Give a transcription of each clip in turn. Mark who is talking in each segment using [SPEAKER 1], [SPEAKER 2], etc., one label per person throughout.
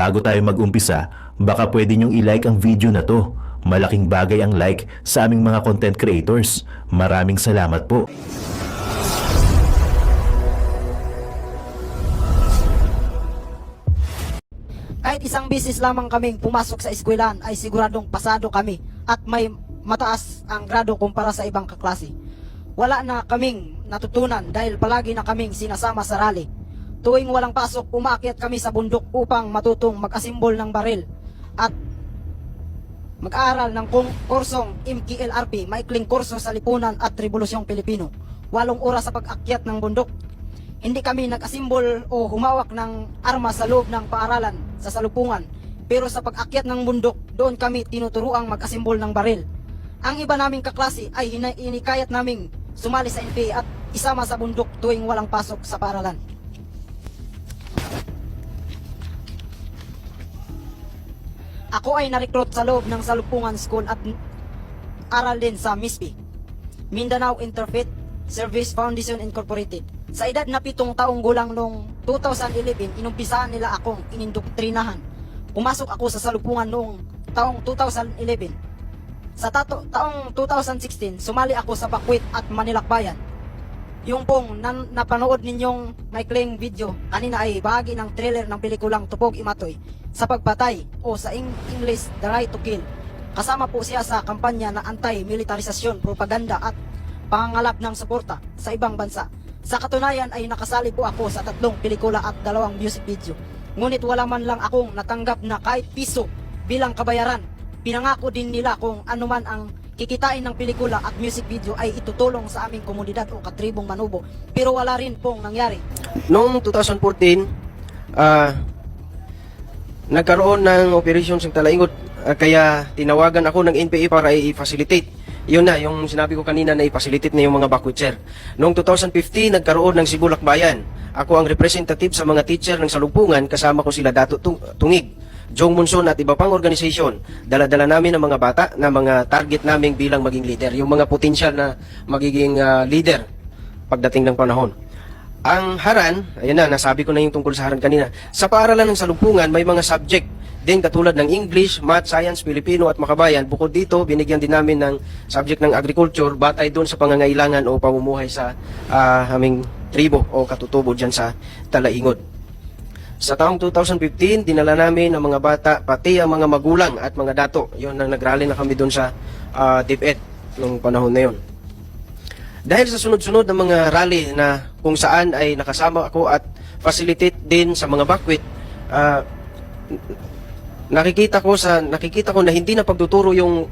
[SPEAKER 1] Bago tayo mag-umpisa, baka pwede niyong i-like ang video na to. Malaking bagay ang like sa aming mga content creators. Maraming salamat po.
[SPEAKER 2] Kahit isang beses lamang kaming pumasok sa eskwelahan ay siguradong pasado kami at may mataas ang grado kumpara sa ibang kaklase. Wala na kaming natutunan dahil palagi na kaming sinasama sa rally. Tuwing walang pasok, umaakyat kami sa bundok upang matutong mag-asimbol ng baril at mag-aaral ng kursong MKLRP, maikling kurso sa lipunan at Rebolusyong Pilipino. 8 oras sa pag-akyat ng bundok. Hindi kami nag-asimbol o humawak ng armas sa loob ng paaralan sa salupungan. Pero sa pag-akyat ng bundok, doon kami tinuturuang mag-asimbol ng baril. Ang iba naming kaklase ay inikayat naming sumali sa NPA at isama sa bundok tuwing walang pasok sa paaralan. Ako ay na-recruit sa loob ng Salupungan School at aral din sa MISP, Mindanao Interfaith Service Foundation Incorporated. Sa edad na 7 taong gulang noong 2011, inumpisahan nila akong inindoktrinahan. Pumasok ako sa Salupungan noong taong 2011. Sa taong 2016, sumali ako sa Bakwit at Manilakbayan. Yung pong napanood ninyong maikling video kanina ay bahagi ng trailer ng pelikulang Tupog Imatoy sa pagpatay o sa English The Right to Kill. Kasama po siya sa kampanya na anti-militarisasyon, propaganda at pangangalap ng suporta sa ibang bansa. Sa katunayan ay nakasali po ako sa 3 pelikula at 2 music video. Ngunit wala man lang akong natanggap na kahit piso bilang kabayaran. Pinangako din nila kung anuman ang kikitain ng pelikula at music video ay itutulong sa aming komunidad o katribong Manubo. Pero wala rin pong nangyari.
[SPEAKER 3] Noong 2014, nagkaroon ng operasyon sa Talaingot, kaya tinawagan ako ng NPA para i-facilitate. Yun na, yung sinabi ko kanina na i-facilitate na yung mga bakwitser. Noong 2015, nagkaroon ng Sibulakbayan. Ako ang representative sa mga teacher ng Salupungan, kasama ko sila Dato Tungig, Jong Monson at iba pang organisasyon. Dala-dala namin ang mga bata na mga target namin bilang maging leader, yung mga potensyal na magiging leader pagdating ng panahon. Ang haran, ayun na, nasabi ko na yung tungkol sa haran kanina. Sa paaralan ng Salupungan, may mga subject din katulad ng English, Math, Science, Filipino at Makabayan. Bukod dito, binigyan din namin ng subject ng agriculture batay doon sa pangangailangan o pamumuhay sa aming tribo o katutubo dyan sa Talaingot. Sa taong 2015, dinala namin ang mga bata, pati ang mga magulang at mga dato. Yun, nagrally na kami doon sa DepEd noong panahon na yun. Dahil sa sunod-sunod ng mga rally na kung saan ay nakasama ako at facilitate din sa mga bakwit, nakikita ko na hindi na pagtuturo yung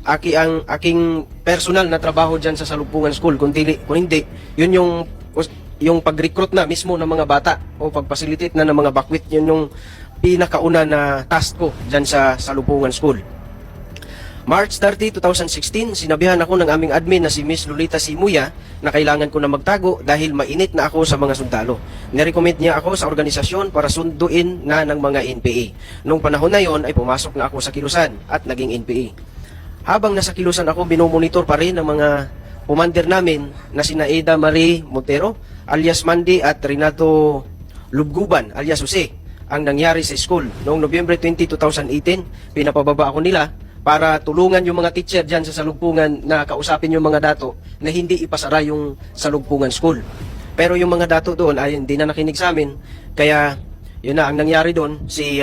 [SPEAKER 3] aking personal na trabaho diyan sa Salupungan School, kung hindi yun yung pag-recruit na mismo ng mga bata o pag-facilitate na ng mga bakwit. Yun yung pinakauna na task ko diyan sa Salupungan School. March 30, 2016, sinabihan ako ng aming admin na si Miss Lolita Simuya na kailangan ko na magtago dahil mainit na ako sa mga sundalo. Nirecommend niya ako sa organisasyon para sunduin na ng mga NPA. Noong panahon na yon ay pumasok na ako sa Kilusan at naging NPA. Habang nasa Kilusan ako, binomonitor pa rin ng mga commander namin na sina Eda Marie Montero, alias Mandy at Renato Lubguban, alias Jose, ang nangyari sa school. Noong November 20, 2018, pinapababa ako nila para tulungan yung mga teacher dyan sa Salupungan na kausapin yung mga dato na hindi ipasara yung Salupungan School. Pero yung mga dato doon ay hindi na nakinig sa amin, kaya yun na ang nangyari doon. Si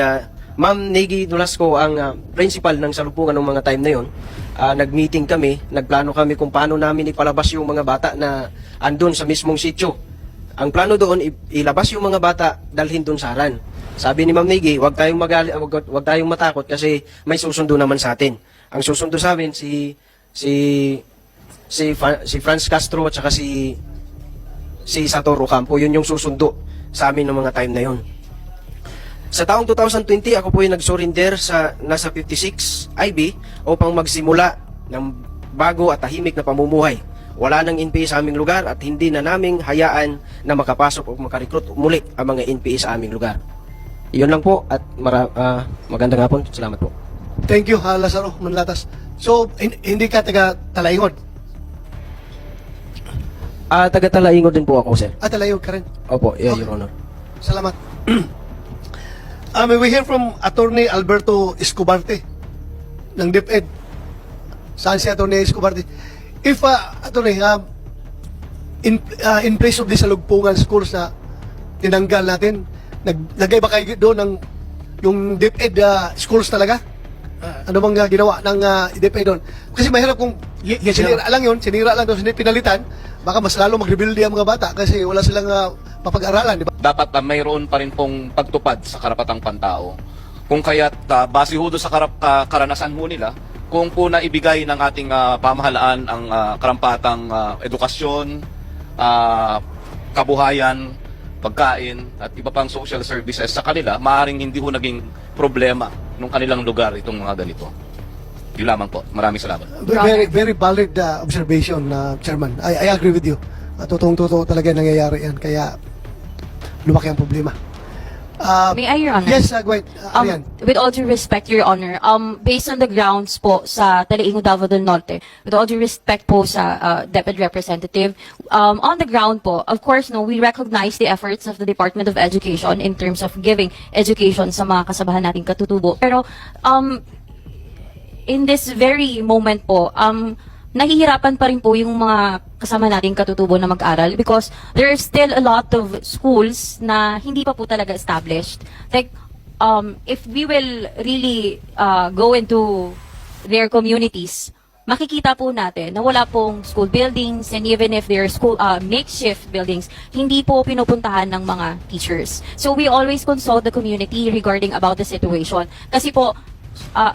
[SPEAKER 3] Ma'am Negi Nolasco ang principal ng Salupungan ng mga time na yun. Nag-meeting kami, nagplano kami kung paano namin ipalabas yung mga bata na andun sa mismong sitio. Ang plano doon, ilabas yung mga bata, dalhin doon sa haran. Sabi ni Ma'am Negi, wag tayong matakot kasi may susundo naman sa atin. Ang susundo sa amin si Franz Castro at saka si Satoru Campo. Yun yung susundo sa amin ng mga time na yun. Sa taong 2020, ako po yung nag-surrender sa nasa 56 IB upang magsimula ng bago at tahimik na pamumuhay. Wala nang NPA sa aming lugar at hindi na naming hayaan na makapasok o makarecruit muli ang mga NPA sa aming lugar. Iyon lang po at magandang hapon. Salamat po.
[SPEAKER 4] Thank you, Lazaro Manlatas. So, hindi ka taga Talaingot?
[SPEAKER 3] Taga Talaingot din po ako, sir.
[SPEAKER 4] Talaingot ka rin?
[SPEAKER 3] Opo, yeah,
[SPEAKER 4] Okay.
[SPEAKER 3] Your Honor.
[SPEAKER 4] Salamat. May we hear from Attorney Alberto Escobarte ng DepEd. Saan si Attorney Escobarte? If, Attorney, in place of this salugpungan schools na tinanggal natin, naglagay ba kayo doon ng yung DepEd schools talaga? Ano bang ginawa ng DepEd doon? Kasi mahirap kung
[SPEAKER 3] Yes,
[SPEAKER 4] sinira lang yun, sinira lang doon, hindi pinalitan, baka mas lalo mag-rebuild ang mga bata kasi wala silang mapag-aralan, di ba?
[SPEAKER 5] Dapat mayroon pa rin pong pagtupad sa karapatang pantao. Kung kaya't base ho doon sa karanasan ho nila, kung po na ibigay ng ating pamahalaan ang karampatang edukasyon, kabuhayan, pagkain at iba pang social services sa kanila, maaaring hindi ho naging problema nung kanilang lugar itong mga ganito. Yun lamang po. Maraming salamat.
[SPEAKER 4] Very valid observation, Chairman. I agree with you. Totoong-totoo talaga nangyayari yan. Kaya lumaki ang problema.
[SPEAKER 6] May I, Your Honor?
[SPEAKER 4] Yes, go ahead. Arian.
[SPEAKER 6] With all due respect, Your Honor, based on the grounds po sa Talaingo, Davao del Norte, with all due respect po sa DepEd representative, on the ground po, of course, no, we recognize the efforts of the Department of Education in terms of giving education sa mga kasabahan nating katutubo. Pero, in this very moment po, nahihirapan pa rin po yung mga kasama nating katutubo na mag-aral because there are still a lot of schools na hindi pa po talaga established. Like, if we will really go into their communities, makikita po natin na wala pong school buildings, and even if there are school makeshift buildings, hindi po pinupuntahan ng mga teachers. So we always consult the community regarding about the situation. Kasi po,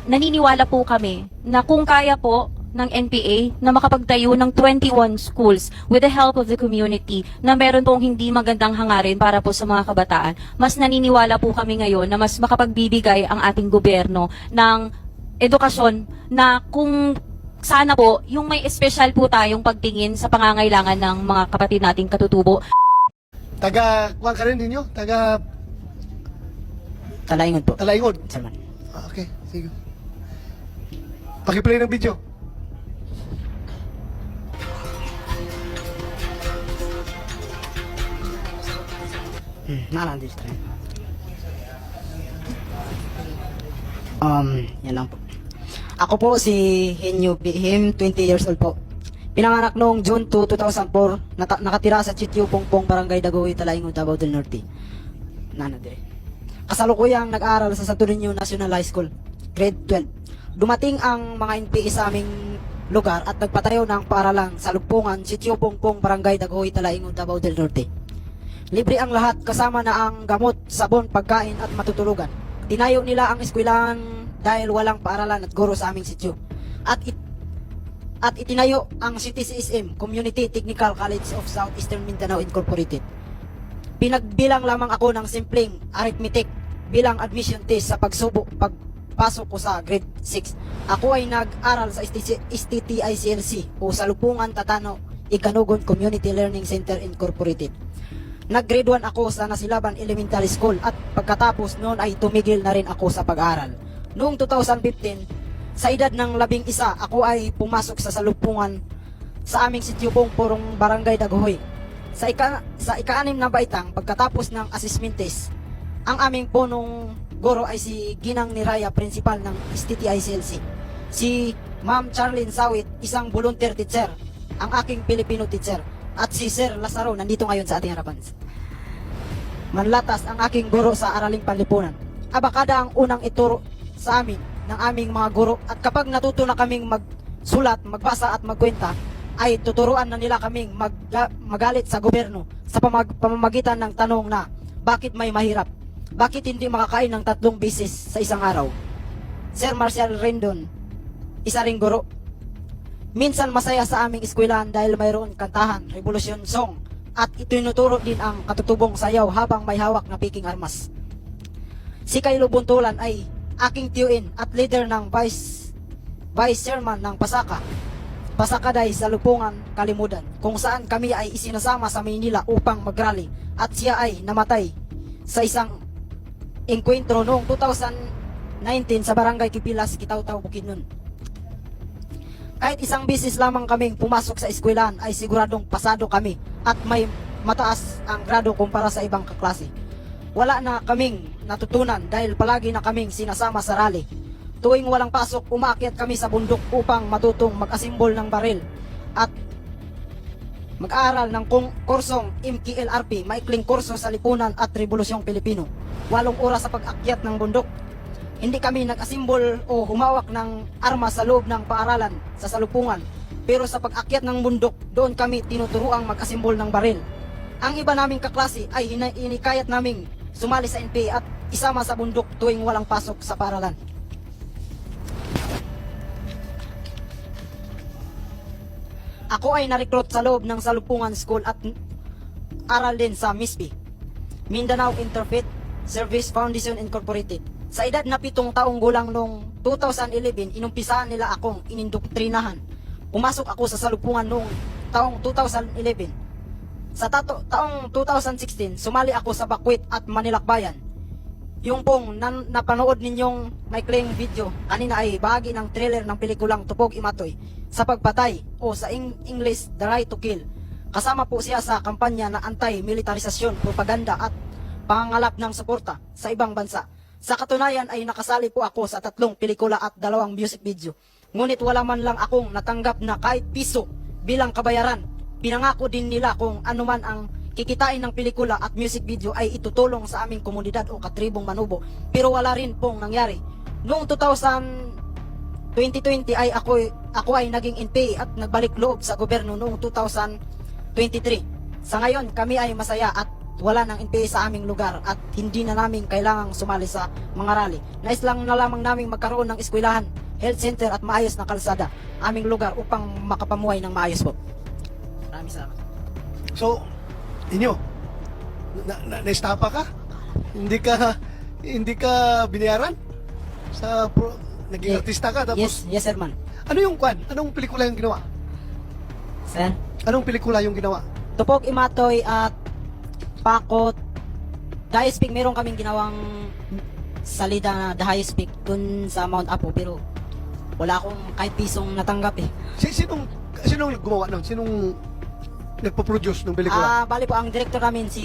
[SPEAKER 6] naniniwala po kami na kung kaya po ng NPA na makapagtayo ng 21 schools with the help of the community na meron pong hindi magandang hangarin para po sa mga kabataan, mas naniniwala po kami ngayon na mas makapagbibigay ang ating gobyerno ng edukasyon na kung sana po yung may espesyal po tayong pagtingin sa pangangailangan ng mga kapatid nating katutubo.
[SPEAKER 4] Kuha ka rin ninyo?
[SPEAKER 2] Talaingon po.
[SPEAKER 4] Talaingon?
[SPEAKER 2] Chairman.
[SPEAKER 4] Okay, sige. Pakiplay ng video.
[SPEAKER 2] Nandito tayo. Yan lang po. Ako po si Henyo Him, 20 years old po. Pinanganak noong June 2, 2004, nakatira sa Chitio Pongpong, Barangay Dagohoy, Talaingon, Davao del Norte. Nanadire. Kasalukuyang nag-aaral sa Santo Niño National High School, grade 12. Dumating ang mga NPA sa aming lugar at nagpatayo ng paaralang sa Lugpungan, Chitio Pongpong, Barangay Dagohoy, Talaingon, Davao del Norte. Libre ang lahat kasama na ang gamot, sabon, pagkain at matutulugan. Tinayo nila ang eskwelahan dahil walang paaralan at guro sa aming sityo. At itinayo ang CTCSM, Community Technical College of Southeastern Mindanao Incorporated. Pinagbilang lamang ako ng simpleng arithmetic bilang admission test sa pagpasok ko sa grade 6. Ako ay nag-aral sa STTICLC o Salupungan Tatano Ikanugon Community Learning Center Incorporated. Nag-grade 1 ako sa Nasilaban Elementary School at pagkatapos noon ay tumigil na rin ako sa pag-aaral. Noong 2015, sa edad ng 11, ako ay pumasok sa Salupungan sa aming sityo Pongpong, Barangay Dagohoy. Sa ika-6 na baitang, pagkatapos ng assessment test, ang aming punong guro ay si Ginang Niraya, principal ng STTICLC. Si Ma'am Charlene Sawit, isang volunteer teacher, ang aking Filipino teacher, at si Sir Lazaro, nandito ngayon sa ating harapan. Manlatas ang aking guro sa Araling Panlipunan. Abakada ang unang ituro sa amin ng aming mga guro, at kapag natuto na kaming magsulat, magbasa at magkwenta, ay tuturuan na nila kaming magalit sa gobyerno sa pamamagitan ng tanong na, bakit may mahirap? Bakit hindi makakain ng 3 beses sa isang araw? Sir Marcial Rendon, isa ring guro. Minsan masaya sa aming eskwelahan dahil mayroon kantahan, revolusyon song, at itinuturo din ang katutubong sayaw habang may hawak na piking armas. Si Kaylo Buntulan ay aking tiyuin at leader ng vice chairman ng Pasakaday sa Lupungan, Kalimudan, kung saan kami ay isinasama sa Maynila upang mag-rally, at siya ay namatay sa isang engkwentro noong 2019 sa Barangay Kipilas, Kitaw-Taw, Bukidnon. Kahit isang bisis lamang kaming pumasok sa eskwelahan ay siguradong pasado kami at may mataas ang grado kumpara sa ibang kaklase. Wala na kaming natutunan dahil palagi na kaming sinasama sa rally. Tuwing walang pasok, umaakyat kami sa bundok upang matutong mag-asimbol ng baril at mag-aaral ng kursong MKLRP, maikling kurso sa lipunan at Rebolusyong Pilipino. 8 oras sa pag-akyat ng bundok. Hindi kami nag-asimbol o humawak ng armas sa loob ng paaralan sa salupungan. Pero sa pag-akyat ng bundok, doon kami tinuturuang mag-asimbol ng baril. Ang iba naming kaklase ay inikayat naming sumali sa NPA at isama sa bundok tuwing walang pasok sa paaralan. Ako ay na-recruit sa loob ng Salupungan School at aral din sa MISP, Mindanao Interfaith Service Foundation Incorporated. Sa edad na 7 taong gulang noong 2011, inumpisaan nila akong inindoktrinahan. Pumasok ako sa Salupungan noong taong 2011. Sa taong 2016, sumali ako sa Bakwit at Manilakbayan. Yung pong napanood ninyong maikling video kanina ay bahagi ng trailer ng pelikulang Tupog Imatoy sa pagpatay o sa English The Right to Kill. Kasama po siya sa kampanya na anti-militarisasyon, propaganda at pangangalap ng suporta sa ibang bansa. Sa katunayan ay nakasali po ako sa 3 pelikula at 2 music video. Ngunit wala man lang akong natanggap na kahit piso bilang kabayaran. Pinangako din nila kung anuman ang kikitain ng pelikula at music video ay itutulong sa aming komunidad o katribong Manubo. Pero wala rin pong nangyari. Noong 2020 ay ako ay naging NPA at nagbalik loob sa gobyerno noong 2023. Sa ngayon, kami ay masaya at wala ng NPA sa aming lugar at hindi na namin kailangang sumali sa mga rally. Nais lang na lamang namin magkaroon ng eskwelahan, health center at maayos na kalsada aming lugar upang makapamuhay ng maayos po. Maraming salamat.
[SPEAKER 4] So, inyo, na-estapa ka? Hindi ka binayaran? Naging artista ka tapos
[SPEAKER 2] Yes, sir man.
[SPEAKER 4] ano yung kwan? Anong pelikula yung ginawa?
[SPEAKER 2] Sir?
[SPEAKER 4] Anong pelikula yung ginawa?
[SPEAKER 2] Tupog Imatoy at Pakot. The Highest Peak, meron kaming ginawang salida na The Highest Peak dun sa Mount Apo pero wala akong kahit pisong natanggap eh.
[SPEAKER 4] Sinong gumawa nun? Sinong nagpo-produce ng pelikula?
[SPEAKER 2] Bali po, ang director namin si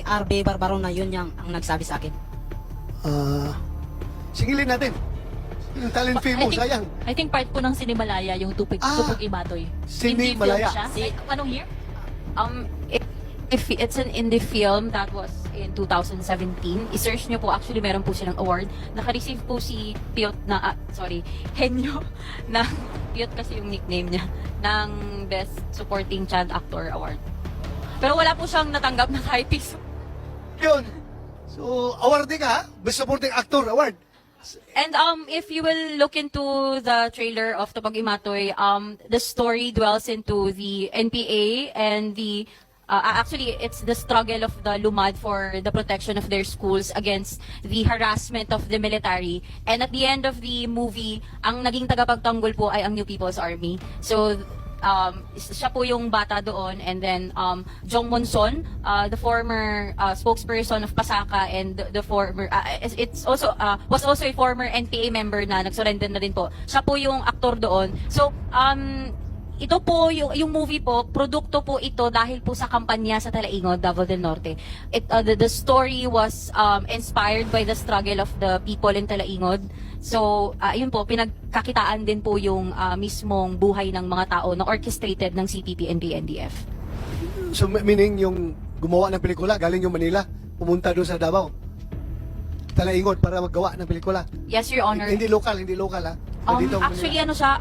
[SPEAKER 2] RB Barbarona, yun ang nagsabi sa akin.
[SPEAKER 4] Singilin natin. Yung talent fee mo, sayang.
[SPEAKER 7] I think part po ng Sinimalaya yung Tupig Imatoy.
[SPEAKER 4] Sinimalaya.
[SPEAKER 7] Indie film siya. Anong year?
[SPEAKER 6] If it's an indie film that was in 2017, i-search nyo po, actually meron po silang award. Naka-receive po si Piot Henyo na, Piot kasi yung nickname niya, ng Best Supporting Child Actor Award. Pero wala po siyang natanggap na kahit piso.
[SPEAKER 4] Yun. So, awarding ka, Best Supporting Actor Award.
[SPEAKER 6] And if you will look into the trailer of Tupag Imatoy, the story dwells into the NPA and the actually, it's the struggle of the Lumad for the protection of their schools against the harassment of the military. And at the end of the movie, ang naging tagapagtanggol po ay ang New People's Army. So, siya po yung bata doon. And then, Jong Monson, the former spokesperson of Pasaka and the former, it's also, was also a former NPA member na nagsurrender na din po. Siya po yung aktor doon. So, ito po, yung movie po, produkto po ito dahil po sa kampanya sa Talaingod, Davao del Norte. The story was inspired by the struggle of the people in Talaingod. So, yun po, pinagkakitaan din po yung mismong buhay ng mga tao na orchestrated ng CPP and BNDF.
[SPEAKER 4] So, meaning yung gumawa ng pelikula, galing yung Manila, pumunta doon sa Davao. Talaingod para maggawa ng pelikula.
[SPEAKER 6] Yes, Your Honor.
[SPEAKER 4] Hindi local ha. Nandito ang
[SPEAKER 6] Actually,
[SPEAKER 4] Manila.
[SPEAKER 6] ano siya,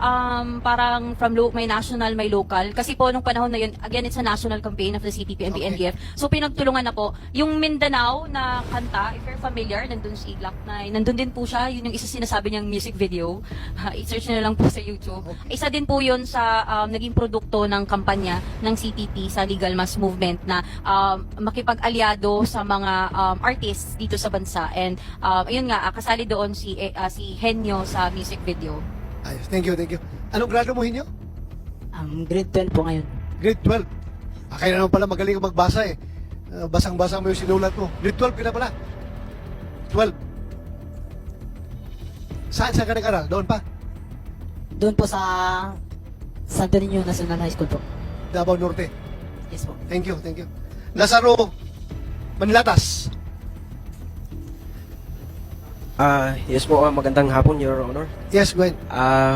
[SPEAKER 6] parang from may national, may local. Kasi po, nung panahon na yun, again, it's a national campaign of the CPP and
[SPEAKER 4] Okay.
[SPEAKER 6] BNDF. So, pinagtulungan na po. Yung Mindanao na kanta, if you're familiar, nandun si Glock 9. Nandun din po siya. Yun yung isa sinasabi niyang music video. I-search nyo na lang po sa YouTube. Isa din po yun sa naging produkto ng kampanya ng CPP sa Legal Mass Movement na makipag-alyado sa mga artists dito sa bansa. And ayun nga, kasali doon si Henyo sa music video.
[SPEAKER 4] Ayos, thank you. Anong grado mo, Hinyo?
[SPEAKER 2] Grade 12 po ngayon.
[SPEAKER 4] Grade 12. Kaya naman pala magaling ka magbasa eh. Basang-basa mo yung sinulat mo. Grade 12 ka na pala. 12. Saan ka nag-aral? Doon pa?
[SPEAKER 2] Doon po sa Santo Niño National High School po.
[SPEAKER 4] Davao Norte.
[SPEAKER 2] Yes po.
[SPEAKER 4] Thank you. Lazaro Manilatas.
[SPEAKER 3] Yes po, magandang hapon, Your Honor.
[SPEAKER 4] Yes, go ahead.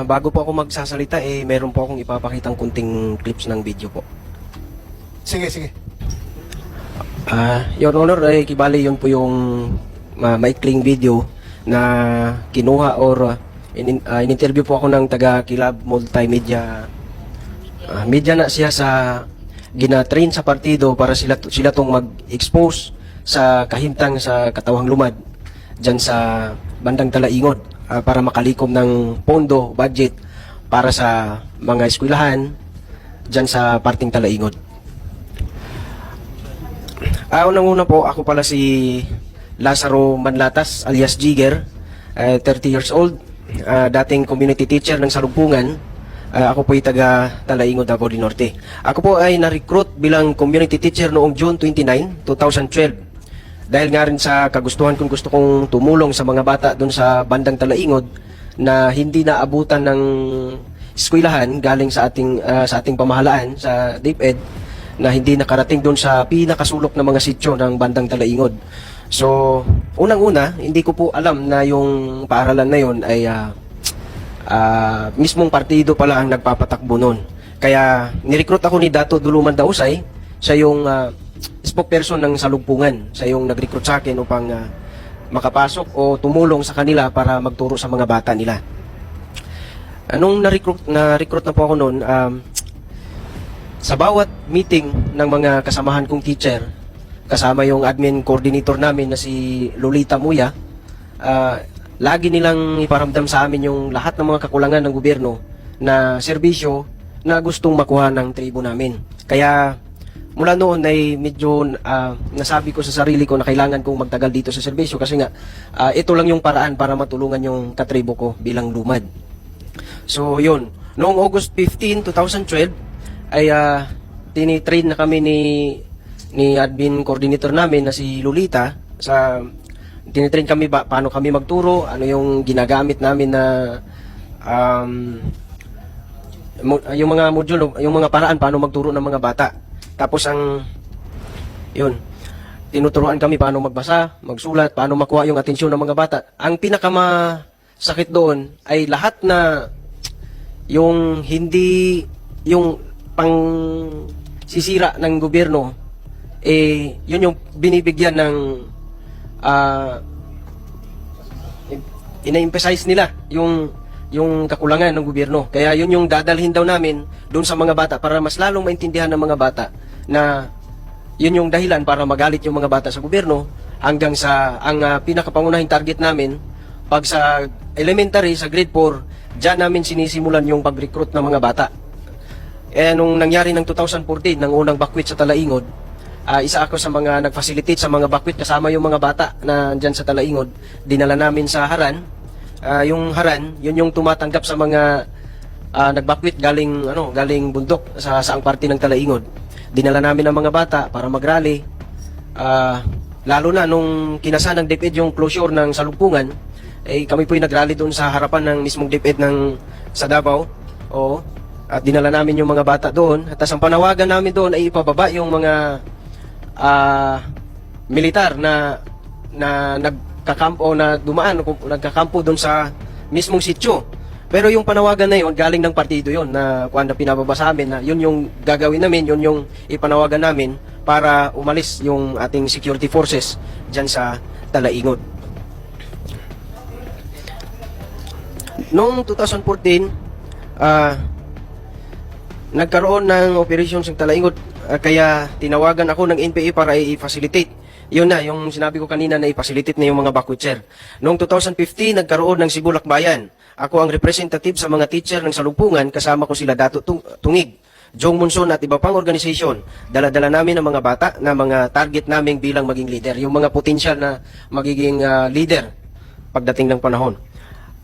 [SPEAKER 3] Bago po ako magsasalita, meron po akong ipapakitang kunting clips ng video po.
[SPEAKER 4] Sige, sige.
[SPEAKER 3] Your Honor, kibali yun po yung maikling video na kinuha or in-interview po ako ng taga Kilab Multimedia. Media na siya sa gina-train sa partido para sila tong mag-expose sa kahimtang sa Katawang Lumad dyan sa bandang Talaingod para makalikom ng pondo, budget para sa mga eskwelahan dyan sa parting Talaingod. Unang-una po, ako pala si Lazaro Manlatas alias Jigger, 30 years old, dating community teacher ng Salumpungan. Ako po ay taga Talaingod, Davao del Norte. Ako po ay na-recruit bilang community teacher noong June 29, 2012. Dahil nga rin sa kagustuhan kong gusto kong tumulong sa mga bata doon sa bandang Talaingod na hindi naabutan ng eskwelahan galing sa ating pamahalaan sa DepEd, na hindi nakarating doon sa pinakasulok ng mga sityo ng bandang Talaingod. So, unang-una, hindi ko po alam na yung paaralan na yun ay mismong partido pala ang nagpapatakbo noon. Kaya nirecruit ako ni Dato Duluman Dausay, siya yung spokesperson ng Salugpungan. Siya yung nag-recruit sa akin upang makapasok o tumulong sa kanila para magturo sa mga bata nila. Nung na-recruit na po ako noon, sa bawat meeting ng mga kasamahan kong teacher, kasama yung admin coordinator namin na si Lolita Muya, lagi nilang iparamdam sa amin yung lahat ng mga kakulangan ng gobyerno na serbisyo na gustong makuha ng tribo namin. Kaya mula noon ay medyo nasabi ko sa sarili ko na kailangan kong magtagal dito sa serbisyo kasi nga ito lang yung paraan para matulungan yung katribo ko bilang lumad. So yun, noong August 15, 2012 ay tinitrain na kami ni admin coordinator namin na si Lolita. Tinitrain kami paano kami magturo, ano yung ginagamit namin na yung mga module, yung mga paraan paano magturo ng mga bata. Tapos tinuturuan kami paano magbasa, magsulat, paano makuha yung atensyon ng mga bata. Ang pinakamasakit doon ay lahat na yung hindi, yung pang sisira ng gobyerno, yun yung binibigyan ng ina-emphasize nila yung kakulangan ng gobyerno. Kaya yun yung dadalhin daw namin doon sa mga bata para mas lalong maintindihan ng mga bata na yun yung dahilan para magalit yung mga bata sa gobyerno, hanggang sa ang pinakapangunahing target namin pag sa elementary, sa grade 4, dyan namin sinisimulan yung pag-recruit ng mga bata. Nung nangyari ng 2014, ng unang bakwit sa Talaingod, isa ako sa mga nag-facilitate sa mga bakwit kasama yung mga bata na dyan sa Talaingod. Dinala namin sa Haran. Yung Haran, yun yung tumatanggap sa mga nagbakwit galing bundok sa saang parte ng Talaingod. Dinala namin ang mga bata para mag-rally. Lalo na nung kinasa ng DepEd yung closure ng Salugpungan, kami po'y nag-rally doon sa harapan ng mismong DepEd sa Davao. At dinala namin yung mga bata doon. At ang panawagan namin doon ay ipababa yung mga militar na nagkakampo na dumaan, nagkakampo doon sa mismong sityo. Pero yung panawagan na yun, galing ng partido yun na kuwan na pinababa sa amin, na yun yung gagawin namin, yun yung ipanawagan namin para umalis yung ating security forces dyan sa Talaingod. Noong 2014, nagkaroon ng operation sa Talaingod, kaya tinawagan ako ng NPA para i-facilitate. Yun na, yung sinabi ko kanina na i-facilitate na yung mga bakwitser. Noong 2015, nagkaroon ng Sibulak Bayan. Ako ang representative sa mga teacher ng Salugpungan, kasama ko sila Dato Tungig, Jong Monson at iba pang organisasyon. Dala-dala namin ang mga bata na mga target namin bilang maging leader, yung mga potential na magiging leader pagdating ng panahon.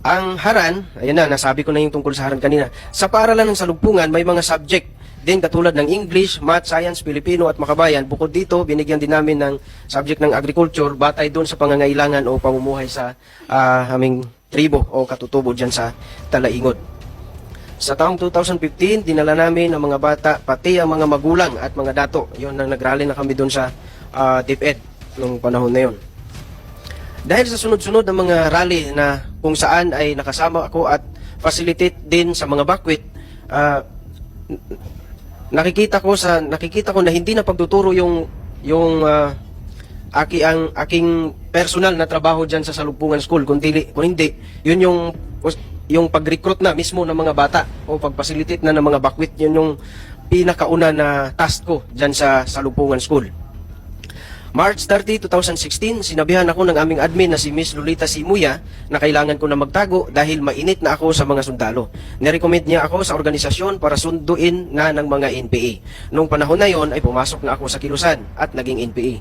[SPEAKER 3] Ang Haran, ayan na, nasabi ko na yung tungkol sa Haran kanina. Sa paaralan ng Salugpungan, may mga subject din katulad ng English, Math, Science, Filipino at Makabayan. Bukod dito, binigyan din namin ng subject ng agriculture batay doon sa pangangailangan o pamumuhay sa aming tribo o katutubo dyan sa Talaingod. Sa taong 2015, dinala namin ang mga bata, pati ang mga magulang at mga dato. Yun, nag-rally na kami doon sa DepEd noong panahon na yun. Dahil sa sunod-sunod ng mga rally na kung saan ay nakasama ako at facilitate din sa mga bakwit, nakikita ko na hindi na pagtuturo yung ang aking personal na trabaho diyan sa Salugpungan School, kundi yun yung pag-recruit na mismo ng mga bata o pag-facilitate na ng mga bakwit. Yun yung pinakauna na task ko diyan sa Salugpungan School. March 30, 2016, sinabihan ako ng aming admin na si Miss Lolita Simuya na kailangan ko na magtago dahil mainit na ako sa mga sundalo. Nirecommend niya ako sa organisasyon para sunduin na ng mga NPA. Noong panahon na yon ay pumasok na ako sa Kilusan at naging NPA.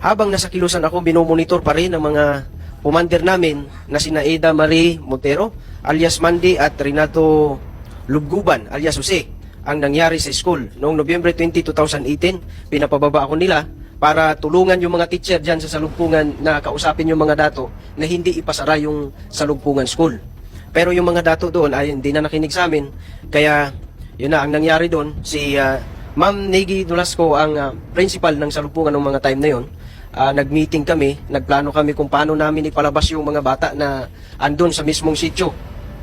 [SPEAKER 3] Habang nasa Kilusan ako, binomonitor pa rin ng mga commander namin na sina Eda Marie Montero alias Mandy at Renato Lubguban alias Jose ang nangyari sa school. Noong Nobyembre 20, 2018, pinapababa ako nila para tulungan yung mga teacher dyan sa Salugpungan na kausapin yung mga dato na hindi ipasara yung Salugpungan School. Pero yung mga dato doon ay hindi na nakinig sa amin. Kaya yun na ang nangyari doon. Si Ma'am Negi Dulasco ang principal ng Salugpungan ng mga time na yun. Nag-meeting kami, nagplano kami kung paano namin ipalabas yung mga bata na andun sa mismong sityo.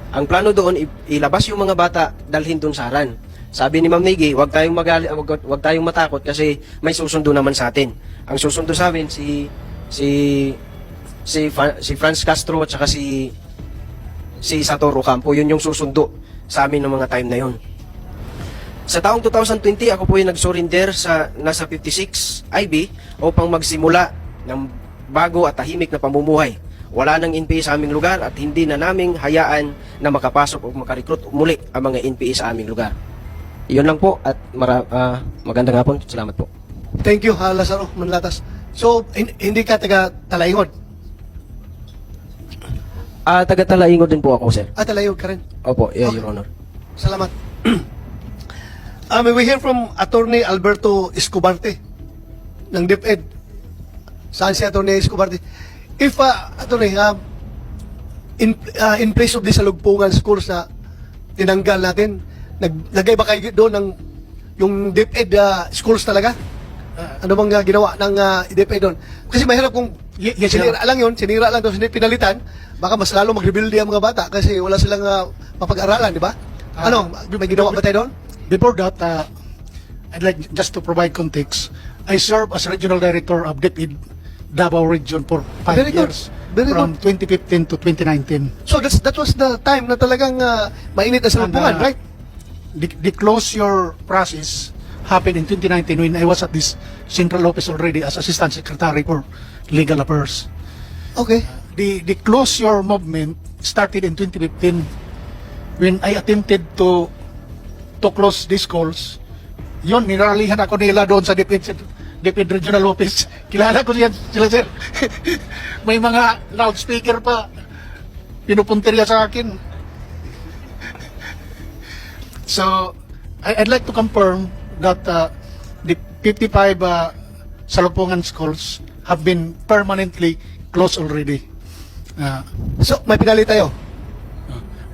[SPEAKER 3] Ang plano doon, ilabas yung mga bata, dalhin doon sa Haran. Sabi ni Ma'am Negi, wag tayong matakot kasi may susundo naman sa atin. Ang susundo sa amin si Franz Castro at saka si Satoru Campo. Yun yung susundo sa amin ng mga time na yun. Sa taong 2020, ako po ay nag-surrender sa nasa 56 IB upang magsimula ng bago at tahimik na pamumuhay. Wala nang NPA sa aming lugar at hindi na naming hayaan na makapasok o makarecruit muli ang mga NPA sa aming lugar. Yun lang po at magandang hapon. Salamat po.
[SPEAKER 4] Thank you, Lazaro Manlatas. So, hindi ka taga Talaingod?
[SPEAKER 3] Taga-Talaingod din po ako, sir.
[SPEAKER 4] Talaingod ka rin?
[SPEAKER 3] Opo,
[SPEAKER 4] Okay.
[SPEAKER 3] Your Honor.
[SPEAKER 4] Salamat. May we hear from Attorney Alberto Escobarte ng DepEd. Saan si Attorney Escobarte? If, Attorney, in place of the Salugpungan schools na tinanggal natin, naglagay ba kayo doon ng yung DepEd schools talaga? Ano bang ginawa ng DepEd doon? Kasi mahirap kung sinira lang yun, sinira lang doon, hindi pinalitan, baka mas lalo mag-rebuild ang mga bata kasi wala silang mapag-aralan, di ba? May ginawa ba tayo doon?
[SPEAKER 8] Before that, I'd like just to provide context. I served as Regional Director of DepEd Davao Region for 5
[SPEAKER 4] Very good.
[SPEAKER 8] years,
[SPEAKER 4] Very
[SPEAKER 8] from 2015 to 2019.
[SPEAKER 4] So that was the time na talagang mainit ang Salugpungan, right?
[SPEAKER 8] The closure process happened in 2019 when I was at this central office already as Assistant Secretary for Legal Affairs.
[SPEAKER 4] Okay.
[SPEAKER 8] The closure movement started in 2015 when I attempted to close these schools. Yun, niralihan ako nila doon sa DepEd Regional Office. Kilala ko sila, sir. May mga loudspeaker pa. Pinupuntirya sa akin. So, I'd like to confirm that the 55 Salugpungan schools have been permanently closed already.
[SPEAKER 4] So, may pinali tayo.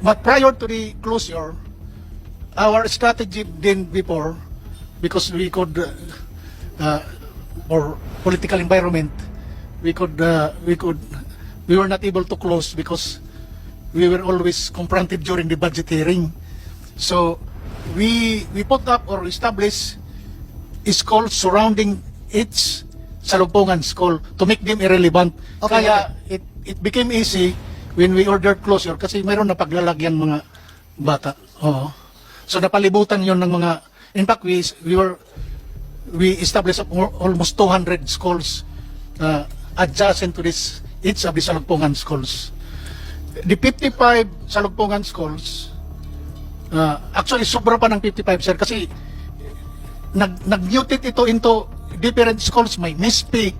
[SPEAKER 8] But prior to the closure, our strategy then before, because we could, or political environment, we were not able to close because we were always confronted during the budget hearing. So we put up or established schools surrounding each Salugpungan school to make them irrelevant.
[SPEAKER 4] Okay,
[SPEAKER 8] Kaya it became easy when we ordered closure kasi mayroon na paglalagyan mga bata. Oo. So napalibutan yon ng mga, in fact we established almost 200 schools adjacent to this each of the Salugpungan schools. The 55 Salugpungan schools, actually sobra pa ng 55, sir, kasi nag-mutate ito into different schools. May MISP,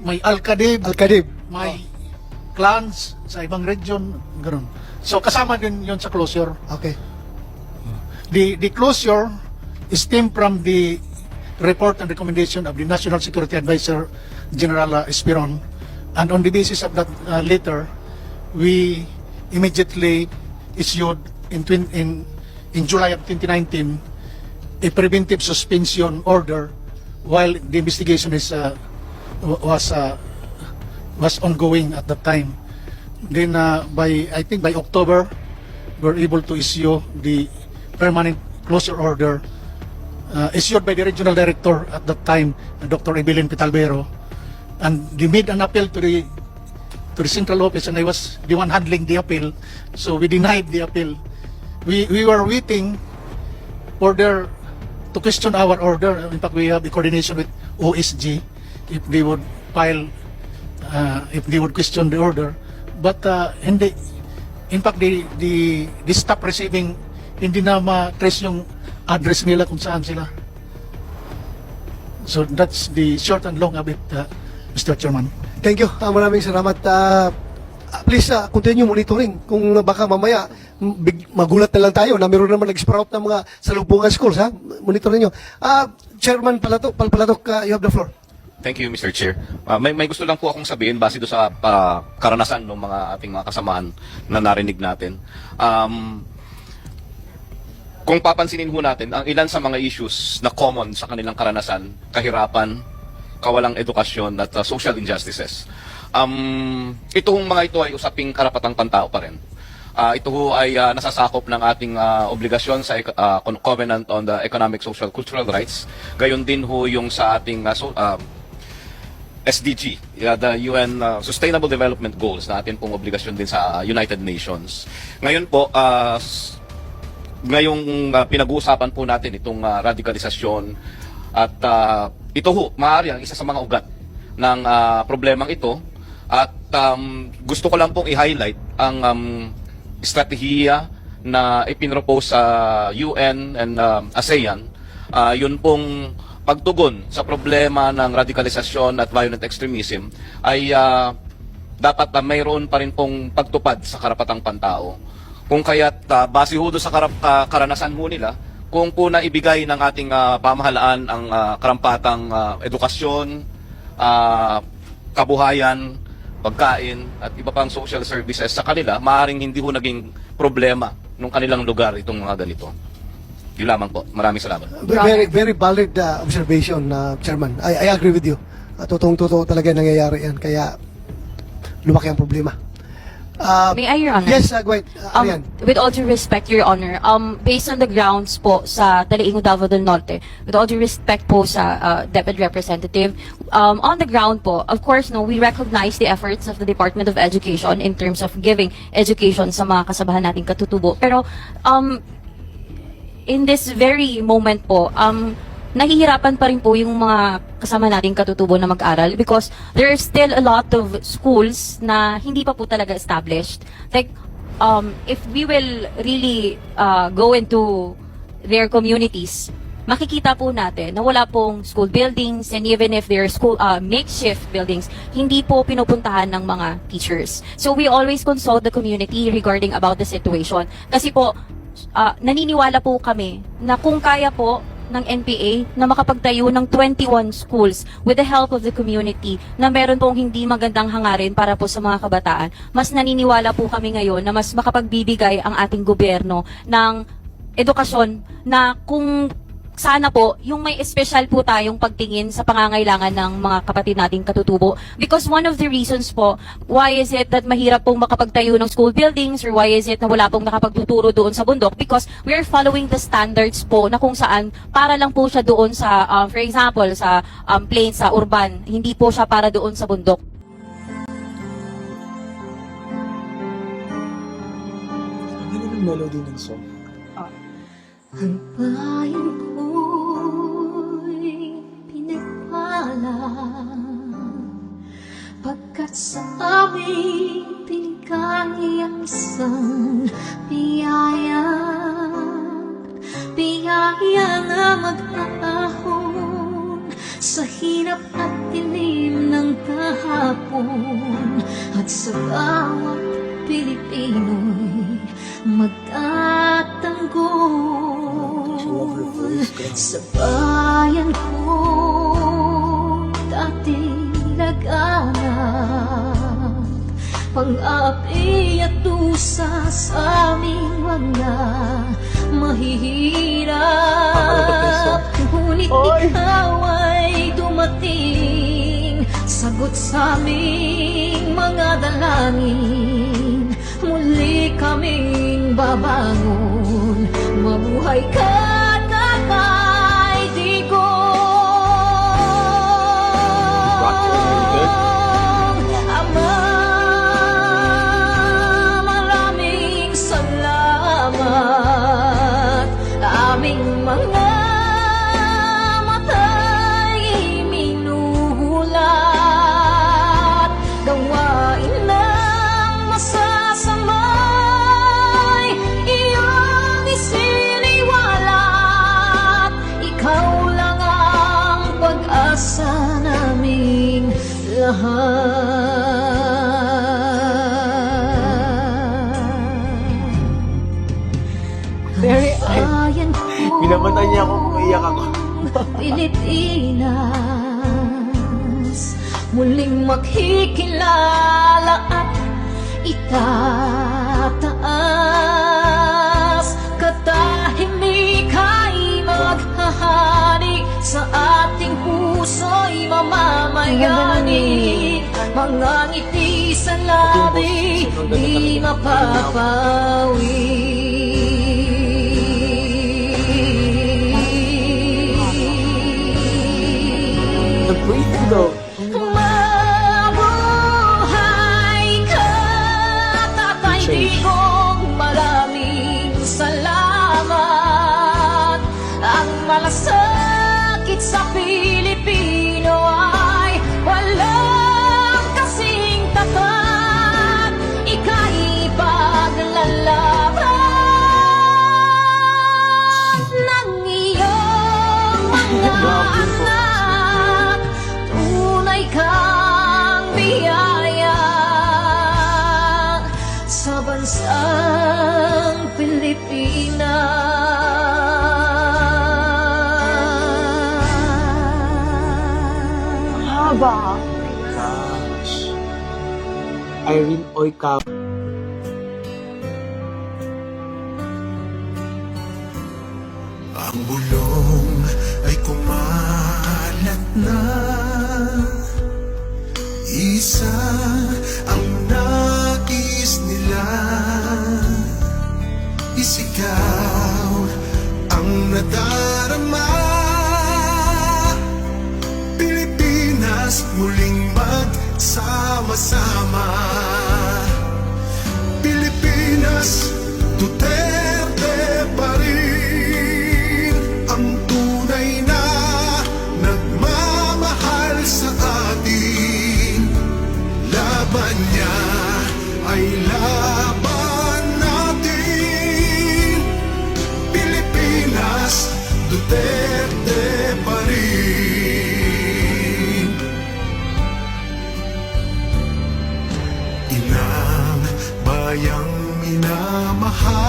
[SPEAKER 8] may Alcadib, may clans sa ibang region, ganoon. So kasama din yon sa closure.
[SPEAKER 4] Okay.
[SPEAKER 8] The closure stemmed from the report and recommendation of the National Security Advisor General Esperon, and on the basis of that letter, we immediately issued in July of 2019 a preventive suspension order while the investigation was was ongoing at that time. Then I think by October, we were able to issue the permanent closure order issued by the regional director at that time, Dr. Evelyn Pitalbero, and they made an appeal to the central office, and I was the one handling the appeal, so we denied the appeal. We were waiting for their to question our order. In fact, we have a coordination with OSG if they would file, if they would question the order. But hindi. In fact, they stopped receiving, hindi na ma-trace yung address nila kung saan sila. So that's the short and long of it, Mr. Chairman.
[SPEAKER 4] Thank you. Maraming salamat. Please continue monitoring. Kung baka mamaya magulat na lang tayo na meron naman nag-sprout ng mga salubungan schools. Monitorin nyo. Chairman Palpalatok, you have the floor.
[SPEAKER 5] Thank you, Mr. Chair. May gusto lang po akong sabihin base do sa karanasan ng mga ating mga kasamaan na narinig natin. Kung papansinin ho natin, ang ilan sa mga issues na common sa kanilang karanasan, kahirapan, kawalang edukasyon at social injustices. Ito hong mga ito ay usaping karapatang pantao pa rin. Ito ho ay nasasakop ng ating obligasyon sa Covenant on the Economic, Social, Cultural Rights. Gayon din ho yung sa ating SDG, the UN Sustainable Development Goals na atin pong obligasyon din sa United Nations. Ngayon po, ngayong pinag-uusapan po natin itong radikalisasyon at ito ho, maaari ang isa sa mga ugat ng problemang ito at gusto ko lang pong i-highlight ang estratehiya na ipinropose sa UN and ASEAN. Yun pong pagtugon sa problema ng radikalisasyon at violent extremism ay dapat mayroon pa rin pong pagtupad sa karapatang pantao. Kung kaya't base ho doon sa karanasan ho nila, kung po na ibigay ng ating pamahalaan ang karampatang edukasyon, kabuhayan, pagkain at iba pang social services sa kanila, maaaring hindi ho naging problema nung kanilang lugar itong mga ganito. Yun lamang po. Maraming salamat.
[SPEAKER 4] Very valid observation, Chairman. I agree with you. Totoong-totoo talaga nangyayari yan. Kaya lumaki ang problema.
[SPEAKER 6] May I, Your Honor?
[SPEAKER 4] Yes, go ahead. Arian.
[SPEAKER 6] With all due respect, Your Honor, based on the grounds po sa Talaingo, Davao del Norte, with all due respect po sa Deputy Representative, on the ground po, of course, no, we recognize the efforts of the Department of Education in terms of giving education sa mga kasabahan nating katutubo. Pero, in this very moment po, nahihirapan pa rin po yung mga kasama nating katutubo na mag-aral because there are still a lot of schools na hindi pa po talaga established. Like, if we will really go into their communities, makikita po natin na wala pong school buildings, and even if there are school makeshift buildings, hindi po pinupuntahan ng mga teachers. So we always consult the community regarding about the situation. Kasi po, naniniwala po kami na kung kaya po ng NPA na makapagtayo ng 21 schools with the help of the community na meron pong hindi magandang hangarin para po sa mga kabataan, mas naniniwala po kami ngayon na mas makapagbibigay ang ating gobyerno ng edukasyon na kung sana po, yung may espesyal po tayong pagtingin sa pangangailangan ng mga kapatid nating katutubo. Because one of the reasons po, why is it that mahirap pong makapagtayo ng school buildings or why is it na wala pong nakapagtuturo doon sa bundok? Because we are following the standards po na kung saan para lang po siya doon sa, for example, sa plains, sa urban. Hindi po siya para doon sa bundok.
[SPEAKER 9] Melody ng song.
[SPEAKER 10] Ang bayan ko'y pinagpala pagkat sa aming pinigay ang isang biyaya na mag-aahon sa hirap at dilim ng kahapon at sa bawat Pilipino'y magtatanggol sa bayan ko dating laganap, pang-api at dusa sa aming mga mahihirap. Ngunit ikaw ay dumating sagot sa aming mga dalangin. Muli kaming babangon, mabuhay ka, Tatay Digong. Ama, maraming salamat. Aming mga mata'y minuhulat, gawain ng masasamay iyong isiniwalat. Ikaw lang ang pag-asa naming lahat.
[SPEAKER 9] Very
[SPEAKER 10] Bayan ko,
[SPEAKER 9] Pinamatan niya ako kung iyak ako.
[SPEAKER 10] Pilipinas, muling makikilala at itataas. Katahimika'y maghahari, sa ating puso'y mamamayani. Mga ngiti sa labi, di mapapawi.
[SPEAKER 9] The breathing though.
[SPEAKER 10] Mabuhay ka, Tatay Digong. Maraming salamat. Ang malasakit sa Pilipino ay walang kasing tapat. Ika'y paglalaban ng iyong mga anak. Tunay kang biyaya sa bansang Pilipinas.
[SPEAKER 9] Haba. Gosh. Irene Oikaw.
[SPEAKER 11] Ang bulong ay kumalat na, isa ang nais nila, isigaw ang nadarama. Pilipinas muling magsama-sama. Pilipinas, Duterte pa rin ang tunay na nagmamahal sa atin. Laban niya ay laban natin. Pilipinas, Duterte pa rin. Inang bayang minamahal,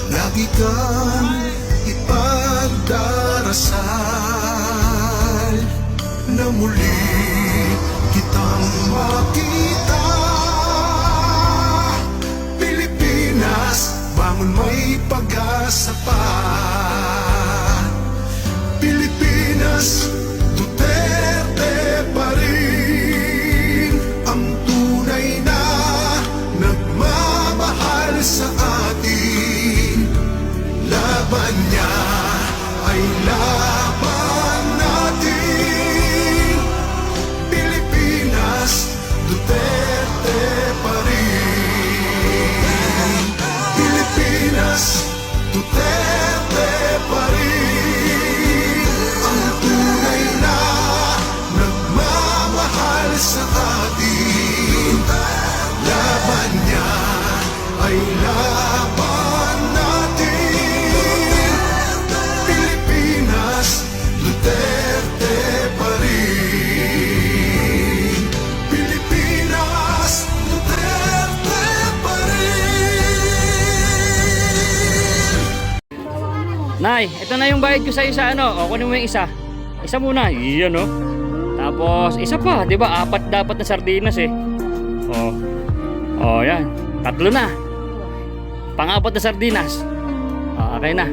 [SPEAKER 11] lagi kang ipagdarasal na muli kitang makita. Pilipinas, bangon, may pag-asa pa. Pilipinas, Duterte pa rin ang tunay na nagmamahal sa atin. Laban niya ay laban natin. Pilipinas, Duterte pa rin. Pilipinas, Duterte pa rin ang tunay na nagmamahal sa atin. Laban niya ay laban natin. Pilipinas, Duterte pa rin. Pilipinas, Duterte pa rin.
[SPEAKER 12] Nay, ito na yung bayad ko sa'yo sa ano. O, kunin mo yung isa. Isa muna. Iyan, o. Tapos, isa pa. Di ba? 4 dapat na sardinas, eh. O. O, yan. 3 na. Pang-4 na sardinas. O, okay na.